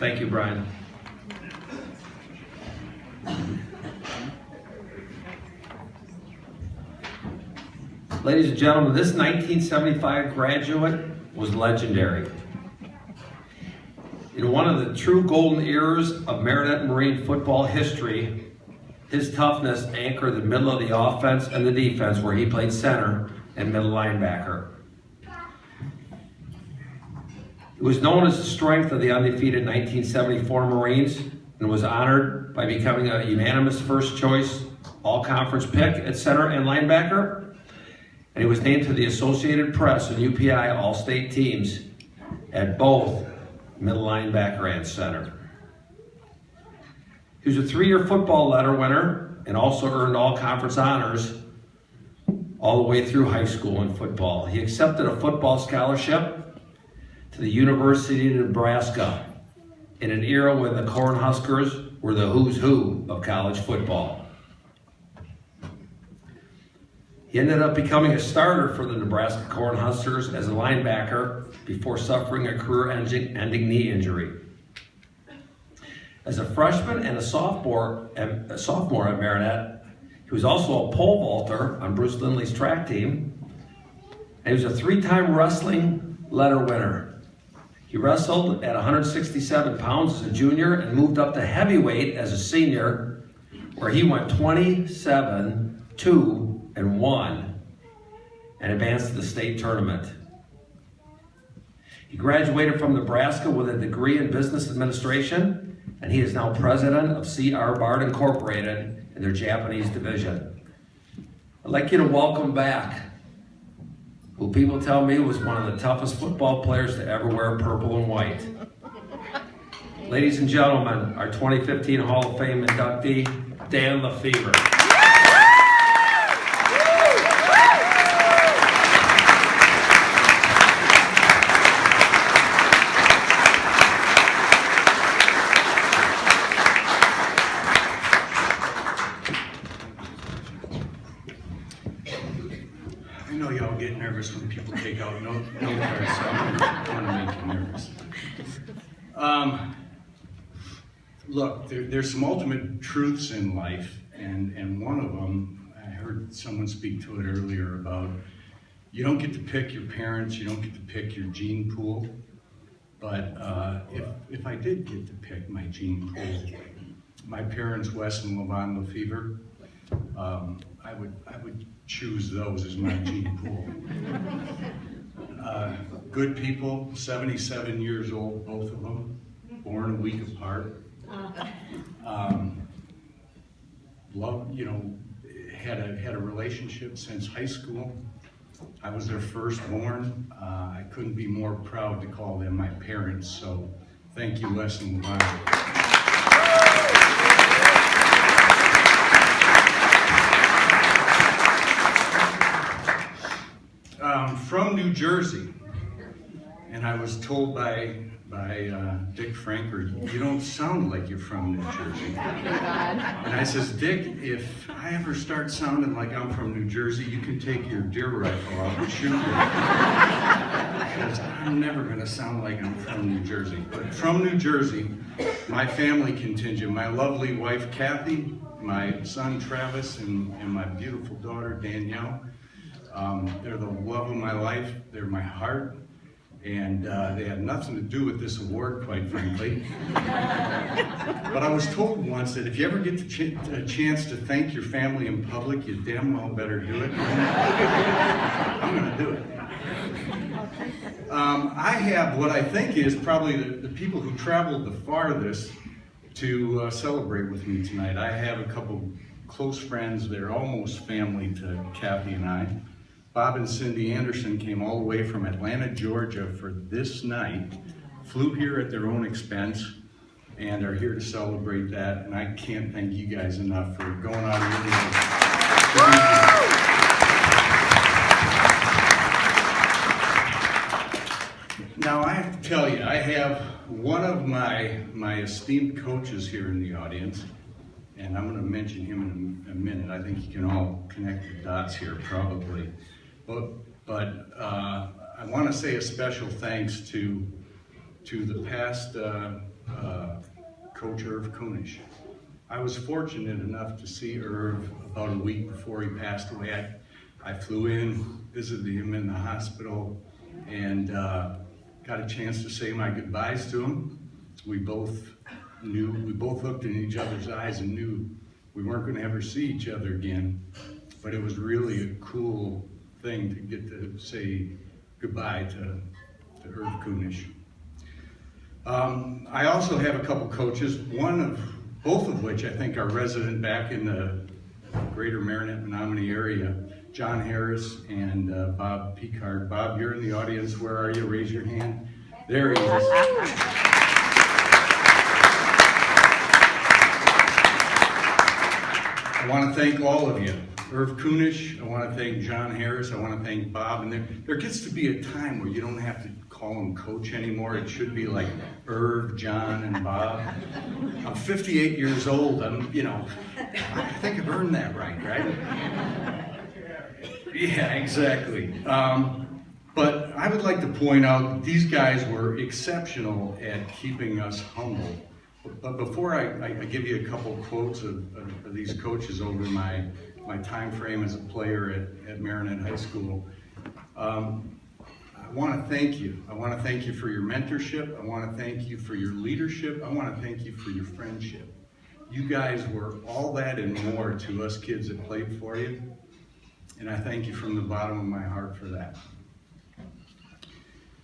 Thank you, Brian. Ladies and gentlemen, this 1975 graduate was legendary. In one of the true golden eras of Marinette Marine football history, his toughness anchored the middle of the offense and the defense, where he played center and middle linebacker. It was known as the strength of the undefeated 1974 Marines and was honored by becoming a unanimous first choice all-conference pick at center and linebacker. And he was named to the Associated Press and UPI All-State teams at both middle linebacker and center. He was a 3-year football letter winner and also earned all-conference honors all the way through high school in football. He accepted a football scholarship to the University of Nebraska in an era when the Cornhuskers were the who's who of college football. He ended up becoming a starter for the Nebraska Cornhuskers as a linebacker before suffering a career-ending knee injury. As a freshman and a sophomore at Marinette, he was also a pole vaulter on Bruce Lindley's track team, and he was a 3-time wrestling letter winner. He wrestled at 167 pounds as a junior and moved up to heavyweight as a senior, where he went 27-2-1 and advanced to the state tournament. He graduated from Nebraska with a degree in business administration, and he is now president of C.R. Bard Incorporated in their Japanese division. I'd like you to welcome back who people tell me was one of the toughest football players to ever wear purple and white. Ladies and gentlemen, our 2015 Hall of Fame inductee, Dan LaFever. I know y'all get nervous when people take out note cards, so I'm going to make you nervous. Look, there's some ultimate truths in life, and one of them, I heard someone speak to it earlier about, you don't get to pick your parents, you don't get to pick your gene pool, but if I did get to pick my gene pool, my parents, Wes and Levon LaFever, I would choose those as my gene pool. Good people, 77 years old, both of them, born a week apart. Had a relationship since high school. I was their firstborn. I couldn't be more proud to call them my parents, so thank you, Wes and Levon. From New Jersey, and I was told by Dick Franker, you don't sound like you're from New Jersey. And I says, Dick, if I ever start sounding like I'm from New Jersey, you can take your deer rifle out and shoot me. Because I'm never going to sound like I'm from New Jersey. But from New Jersey, my family contingent, my lovely wife Kathy, my son Travis, and my beautiful daughter Danielle. They're the love of my life, they're my heart, and they had nothing to do with this award, quite frankly. But I was told once that if you ever get a chance to thank your family in public, you damn well better do it. I'm going to do it. I have what I think is probably the people who traveled the farthest to celebrate with me tonight. I have a couple close friends, they're almost family to Kathy and I. Bob and Cindy Anderson came all the way from Atlanta, Georgia for this night, flew here at their own expense, and are here to celebrate that. And I can't thank you guys enough for going out of your way. Now I have to tell you, I have one of my esteemed coaches here in the audience, and I'm going to mention him in a minute. I think you can all connect the dots here probably. But I want to say a special thanks to to the past Coach Irv Kunish. I was fortunate enough to see Irv about a week before he passed away. I flew in, visited him in the hospital, and got a chance to say my goodbyes to him. We both looked in each other's eyes and knew we weren't going to ever see each other again. But it was really a cool thing to get to say goodbye to Irv Kunish. I also have a couple coaches, both of which I think are resident back in the greater Marinette, Menominee area, John Harris and Bob Picard. Bob, you're in the audience. Where are you? Raise your hand. There he is. I want to thank all of you. Irv Kunish, I want to thank John Harris, I want to thank Bob. And there gets to be a time where you don't have to call him coach anymore. It should be like Irv, John, and Bob. I'm 58 years old. I think I've earned that right? Yeah, exactly. But I would like to point out that these guys were exceptional at keeping us humble. But before I give you a couple quotes of these coaches over my time frame as a player at Marinette High School, I want to thank you. I want to thank you for your mentorship. I want to thank you for your leadership. I want to thank you for your friendship. You guys were all that and more to us kids that played for you, and I thank you from the bottom of my heart for that.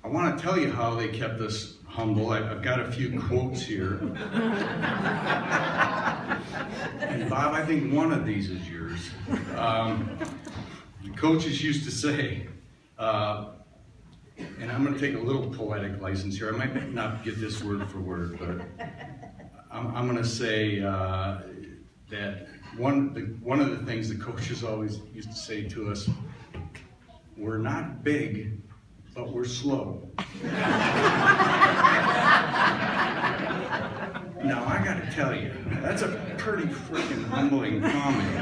I want to tell you how they kept us humble. I've got a few quotes here. And Bob, I think one of these is yours. The coaches used to say, and I'm going to take a little poetic license here. I might not get this word for word, but I'm going to say that one of the things the coaches always used to say to us, we're not big, but we're slow. Now, I got to tell you, that's a pretty freaking humbling comment.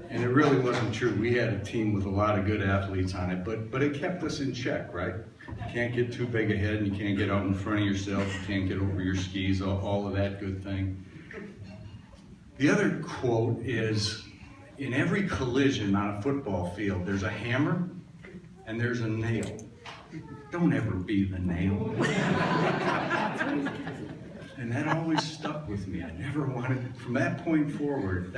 And it really wasn't true. We had a team with a lot of good athletes on it, but it kept us in check, right? You can't get too big ahead, and you can't get out in front of yourself, you can't get over your skis, all of that good thing. The other quote is, in every collision on a football field, there's a hammer and there's a nail. Don't ever be the nail. And that always stuck with me. I never wanted, from that point forward,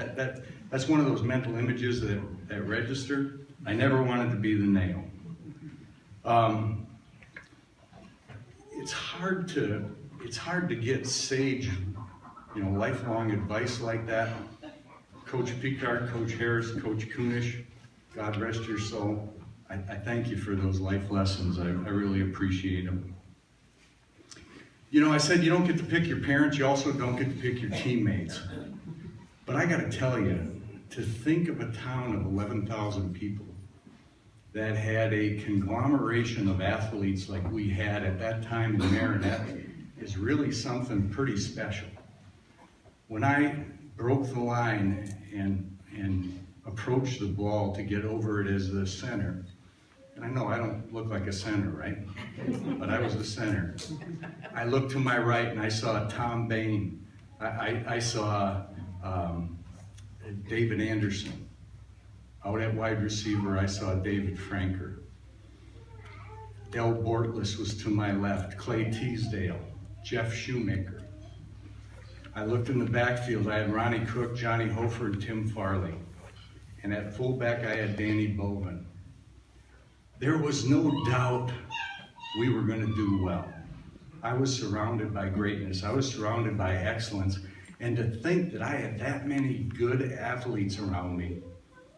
that's one of those mental images that register. I never wanted to be the nail. It's hard to get sage, lifelong advice like that. Coach Picard, Coach Harris, Coach Kunish, God rest your soul. I thank you for those life lessons. I really appreciate them. I said you don't get to pick your parents, you also don't get to pick your teammates. But I got to tell you, to think of a town of 11,000 people that had a conglomeration of athletes like we had at that time in Marinette is really something pretty special. When I broke the line and approached the ball to get over it as the center, and I know I don't look like a center, right? But I was the center. I looked to my right and I saw Tom Bain. I saw David Anderson. Out at wide receiver, I saw David Franker. Del Bortles was to my left, Clay Teasdale, Jeff Shoemaker. I looked in the backfield, I had Ronnie Cook, Johnny Hofer, and Tim Farley. And at fullback, I had Danny Bovin. There was no doubt we were going to do well. I was surrounded by greatness. I was surrounded by excellence. And to think that I had that many good athletes around me,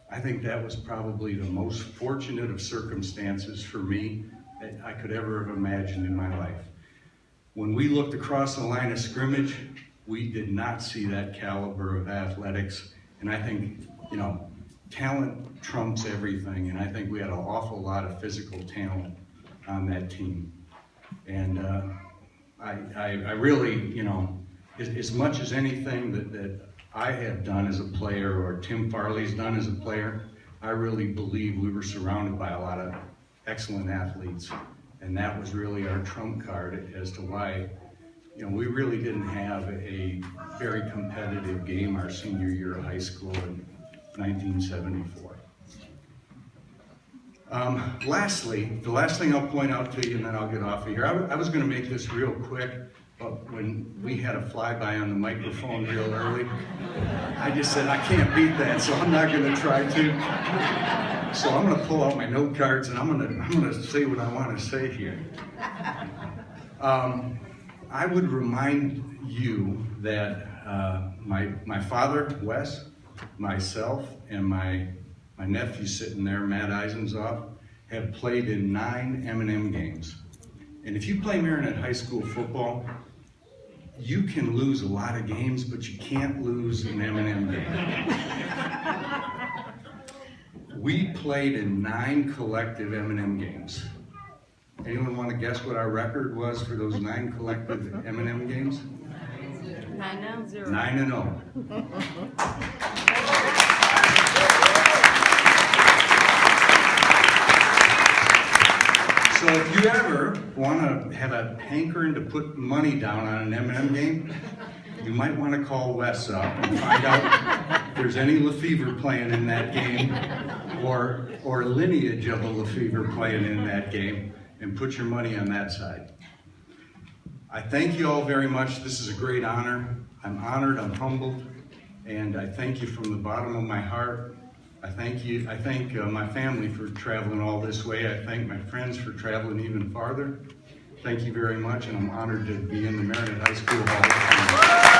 I think that was probably the most fortunate of circumstances for me that I could ever have imagined in my life. When we looked across the line of scrimmage, we did not see that caliber of athletics. And I think, talent trumps everything. And I think we had an awful lot of physical talent on that team. And I really, as much as anything that I have done as a player or Tim Farley's done as a player, I really believe we were surrounded by a lot of excellent athletes. And that was really our trump card as to why, we really didn't have a very competitive game our senior year of high school in 1974. Lastly, the last thing I'll point out to you, and then I'll get off of here. I was going to make this real quick, but when we had a flyby on the microphone real early, I just said, I can't beat that, so I'm not going to try to. So I'm going to pull out my note cards, and I'm going to say what I want to say here. I would remind you that my father, Wes, myself, and my nephew sitting there, Matt Eisenzoff, have played in 9 M&M games. And if you play Marinette High School football, you can lose a lot of games, but you can't lose an M&M game. We played in 9 collective M&M games. Anyone want to guess what our record was for those 9 collective M&M games? 9-0. 9-0. So if you ever want to have a hankering to put money down on an M&M game, you might want to call Wes up and find out if there's any LaFever playing in that game or lineage of a LaFever playing in that game, and put your money on that side. I thank you all very much. This is a great honor. I'm honored, I'm humbled, and I thank you from the bottom of my heart. I thank you. I thank my family for traveling all this way. I thank my friends for traveling even farther. Thank you very much, and I'm honored to be in the Marinette High School Hall of Fame.